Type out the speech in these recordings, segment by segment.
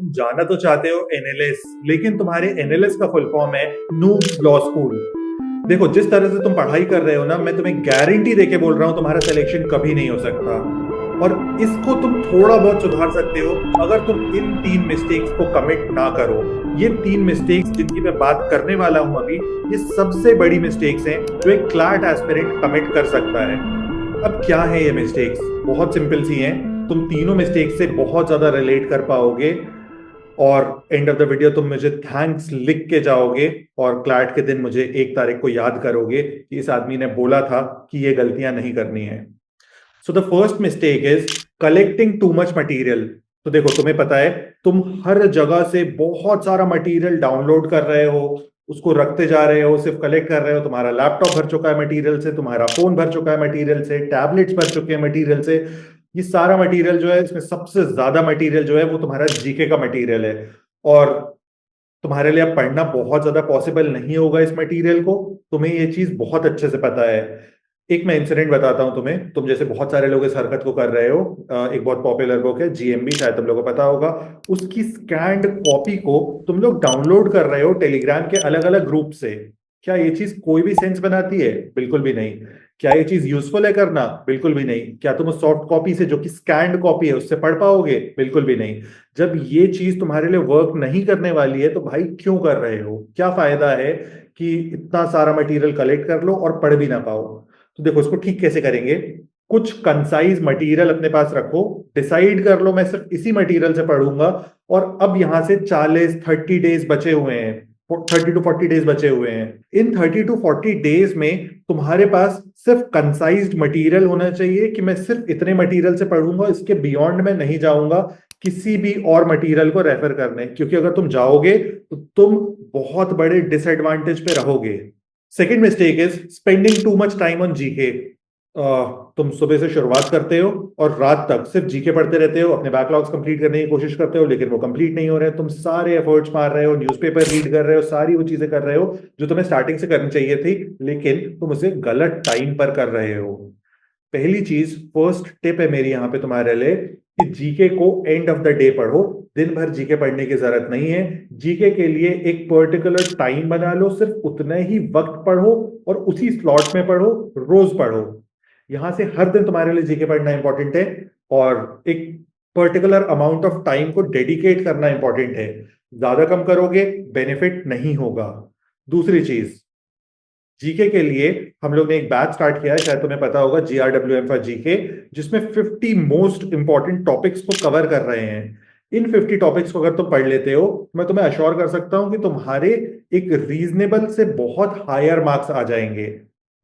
तुम जाना तो चाहते हो एनएलएस, लेकिन तुम्हारे एनएलएस का फुल फॉर्म है नूब्स लॉ स्कूल। देखो, जिस तरह से तुम पढ़ाई कर रहे हो ना, मैं तुम्हें गारंटी देके बोल रहा हूं तुम्हारा सिलेक्शन कभी नहीं हो सकता। और इसको तुम थोड़ा बहुत सुधार सकते हो अगर तुम इन 3 मिस्टेक्स को कमिट ना करो। ये 3 मिस्टेक्स जिनकी मैं बात करने वाला हूं अभी, ये सबसे बड़ी मिस्टेक्स हैं जो एक क्लैट एस्पिरेंट कमिट कर सकता है। अब क्या है ये मिस्टेक्स? बहुत सिंपल सी हैं। तुम तीनों मिस्टेक्स से बहुत ज्यादा रिलेट कर पाओगे, और एंड ऑफ द वीडियो तुम मुझे थैंक्स लिख के जाओगे, और क्लैट के दिन मुझे 1 तारीख को याद करोगे कि इस आदमी ने बोला था कि ये गलतियां नहीं करनी है। So the first mistake is collecting too much material. तो देखो, तुम्हें पता है, तुम हर जगह से बहुत सारा मटेरियल डाउनलोड कर रहे हो, उसको रखते जा रहे हो, सिर्फ कलेक्ट कर रहे हो। तुम्हारा लैपटॉप भर चुका है मटेरियल से, तुम्हारा फोन भर चुका है मटेरियल से, टैबलेट्स भर चुके हैं मटेरियल से। ये सारा मटेरियल जो है, इसमें सबसे ज्यादा मटेरियल जो है वो तुम्हारा जीके का मटेरियल है। और तुम्हारे लिए अब पढ़ना बहुत ज्यादा पॉसिबल नहीं होगा इस मटेरियल को। तुम्हें ये चीज बहुत अच्छे से पता है। एक मैं इंसिडेंट बताता हूं तुम्हें। तुम जैसे बहुत सारे लोग इस हरकत को कर रहे हो। एक बहुत पॉपुलर बुक है जीएमबी, शायद तुम लोगों को पता होगा। उसकी स्कैन्ड कॉपी को तुम लोग डाउनलोड कर रहे हो टेलीग्राम के अलग अलग ग्रुप से। क्या ये चीज कोई भी सेंस बनाती है? बिल्कुल भी नहीं। क्या ये चीज यूजफुल है करना? बिल्कुल भी नहीं। क्या तुम उस सॉफ्ट कॉपी से, जो कि स्कैन्ड कॉपी है, उससे पढ़ पाओगे? बिल्कुल भी नहीं। जब ये चीज तुम्हारे लिए वर्क नहीं करने वाली है तो भाई क्यों कर रहे हो? क्या फायदा है कि इतना सारा मटेरियल कलेक्ट कर लो और पढ़ भी ना पाओ? तो देखो, इसको ठीक कैसे करेंगे। कुछ कंसाइज मटेरियल अपने पास रखो। डिसाइड कर लो मैं सिर्फ इसी मटेरियल से पढ़ूंगा। और अब यहां से 40-30 डेज बचे हुए हैं। 30 to 40 डेज बचे हुए हैं। इन 30 to 40 डेज में तुम्हारे पास सिर्फ कंसाइज्ड मटेरियल होना चाहिए कि मैं सिर्फ इतने मटेरियल से पढ़ूंगा, इसके बियॉन्ड मैं नहीं जाऊंगा किसी भी और मटेरियल को रेफर करने। क्योंकि अगर तुम जाओगे तो तुम बहुत बड़े डिसएडवांटेज पे रहोगे। Second mistake is spending too much time on GK. तुम सुबह से शुरुआत करते हो और रात तक सिर्फ जीके पढ़ते रहते हो, अपने बैकलॉग्स कंप्लीट करने की कोशिश करते हो, लेकिन वो कंप्लीट नहीं हो रहे। तुम सारे एफर्ट्स मार रहे हो, न्यूज़पेपर रीड कर रहे हो, सारी वो चीजें कर रहे हो जो तुम्हें स्टार्टिंग से करनी चाहिए थी, लेकिन तुम उसे गलत टाइम पर कर रहे हो। पहली चीज, फर्स्ट टिप है मेरी यहाँ पे तुम्हारे लिए, कि जीके को एंड ऑफ द डे पढ़ो। दिन भर जीके पढ़ने की जरूरत नहीं है। जीके के लिए एक पर्टिकुलर टाइम बना लो, सिर्फ उतना ही वक्त पढ़ो और उसी स्लॉट में पढ़ो, रोज पढ़ो। यहां से हर दिन तुम्हारे लिए जीके पढ़ना इंपॉर्टेंट है, और एक पर्टिकुलर अमाउंट ऑफ टाइम को डेडिकेट करना इंपॉर्टेंट है। ज्यादा कम करोगे बेनिफिट नहीं होगा। दूसरी चीज, जीके के लिए हम लोग ने एक बैच स्टार्ट किया है, शायद तुम्हें पता होगा, GRWM फॉर जीके, जिसमें 50 मोस्ट इंपॉर्टेंट टॉपिक्स को कवर कर रहे हैं। इन 50 टॉपिक्स को अगर तुम पढ़ लेते हो, मैं तुम्हें अश्योर कर सकता हूं कि तुम्हारे एक रीजनेबल से बहुत हायर मार्क्स आ जाएंगे।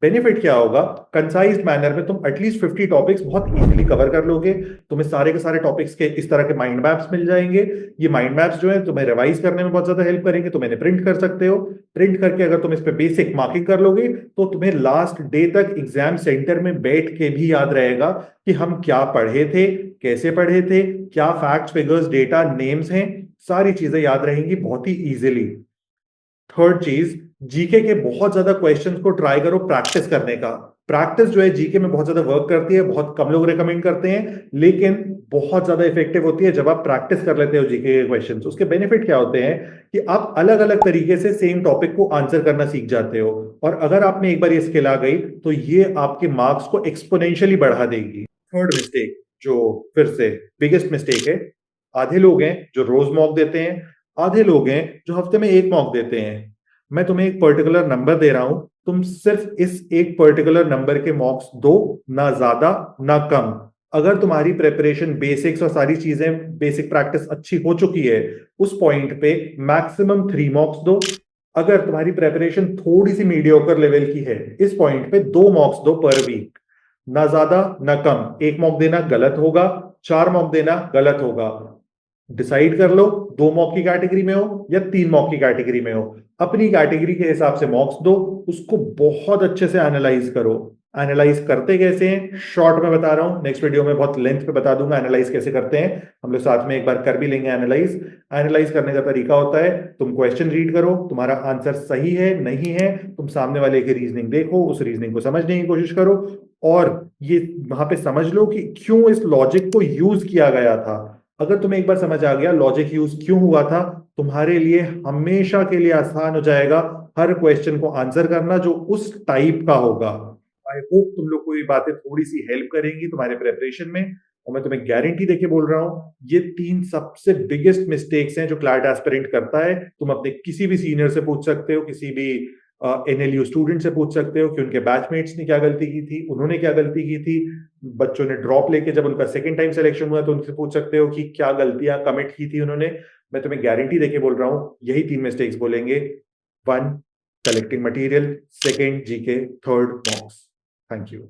बेनिफिट क्या होगा? कंसाइज्ड मैनर में तुम एटलीस्ट 50 टॉपिक्स बहुत इजीली कवर कर लोगे। तुम्हें सारे के सारे टॉपिक्स के इस तरह के माइंड मैप्स मिल जाएंगे। ये माइंड मैप्स जो है तुम्हें रिवाइज करने में बहुत ज्यादा हेल्प करेंगे। तुम इन्हें प्रिंट कर सकते हो। प्रिंट करके अगर तुम इस पे बेसिक मार्किंग कर लोगे तो तुम्हें लास्ट डे तक एग्जाम सेंटर में बैठ के भी याद रहेगा कि हम क्या पढ़े थे, कैसे पढ़े थे, क्या फैक्ट्स, फिगर्स, डेटा, नेम्स हैं। सारी चीजें याद रहेंगी बहुत ही इजीली। थर्ड चीज, जीके के बहुत ज्यादा क्वेश्चंस को ट्राई करो प्रैक्टिस करने का। प्रैक्टिस जो है जीके में बहुत ज्यादा वर्क करती है। बहुत कम लोग रेकमेंड करते हैं, लेकिन बहुत ज्यादा इफेक्टिव होती है जब आप प्रैक्टिस कर लेते हो जीके के क्वेश्चंस। उसके बेनिफिट क्या होते हैं कि आप अलग अलग तरीके से सेम टॉपिक को आंसर करना सीख जाते हो। और अगर आप में एक बार ये स्किल आ गई तो ये आपके मार्क्स को एक्सपोनेंशियली बढ़ा देगी। थर्ड मिस्टेक, जो फिर से बिगेस्ट मिस्टेक है, आधे लोग हैं जो रोज मॉक देते हैं, आधे लोग हैं जो हफ्ते में एक मॉक देते हैं। मैं तुम्हें एक पर्टिकुलर नंबर दे रहा हूं, तुम सिर्फ इस एक पर्टिकुलर नंबर के मॉक्स दो, ना ज्यादा ना कम। अगर तुम्हारी प्रिपरेशन, बेसिक्स और सारी चीजें, बेसिक प्रैक्टिस अच्छी हो चुकी है, उस पॉइंट पे मैक्सिमम 3 मॉक्स दो। अगर तुम्हारी प्रिपरेशन थोड़ी सी मीडियोकर लेवल की है, इस पॉइंट पे 2 मॉक्स दो पर वीक। ना ज्यादा ना कम। एक मॉक देना गलत होगा, 4 मॉक देना गलत होगा। डिसाइड कर लो, 2 मॉक की कैटेगरी में हो या 3 मॉक की कैटेगरी में हो। अपनी कैटेगरी के हिसाब से मॉक्स दो, उसको बहुत अच्छे से एनालाइज करो। एनालाइज करते कैसे हैं शॉर्ट में बता रहा हूं, नेक्स्ट वीडियो में बहुत लेंथ पे बता दूंगा एनालाइज कैसे करते हैं। हम लोग साथ में एक बार कर भी लेंगे एनालाइज। एनालाइज करने का तरीका होता है, तुम क्वेश्चन रीड करो, तुम्हारा आंसर सही है नहीं है, तुम सामने वाले की रीजनिंग देखो, उस रीजनिंग को समझने की कोशिश करो, और ये वहां पे समझ लो कि क्यों इस लॉजिक को यूज किया गया था। अगर तुम्हें एक बार समझ आ गया लॉजिक यूज क्यों हुआ था, तुम्हारे लिए हमेशा के लिए आसान हो जाएगा हर क्वेश्चन को आंसर करना जो उस टाइप का होगा। आई होप तुम लोग को ये बातें थोड़ी सी हेल्प करेंगी तुम्हारे प्रिपरेशन में, और मैं तुम्हें गारंटी देके बोल रहा हूं ये 3 सबसे बिगेस्ट मिस्टेक्स हैं जो क्लैट एस्पिरेंट करता है। तुम अपने किसी भी सीनियर से पूछ सकते हो, किसी भी एनएलयू स्टूडेंट से पूछ सकते हो कि उनके बैचमेट्स ने क्या गलती की थी, उन्होंने क्या गलती की थी। बच्चों ने ड्रॉप लेके जब उनका सेकंड टाइम सिलेक्शन हुआ तो उनसे पूछ सकते हो कि क्या गलतियां कमिट की थी उन्होंने। मैं तुम्हें गारंटी देके बोल रहा हूं यही 3 मिस्टेक्स बोलेंगे। 1, collecting material, second GK, third मॉक्स। Thank you.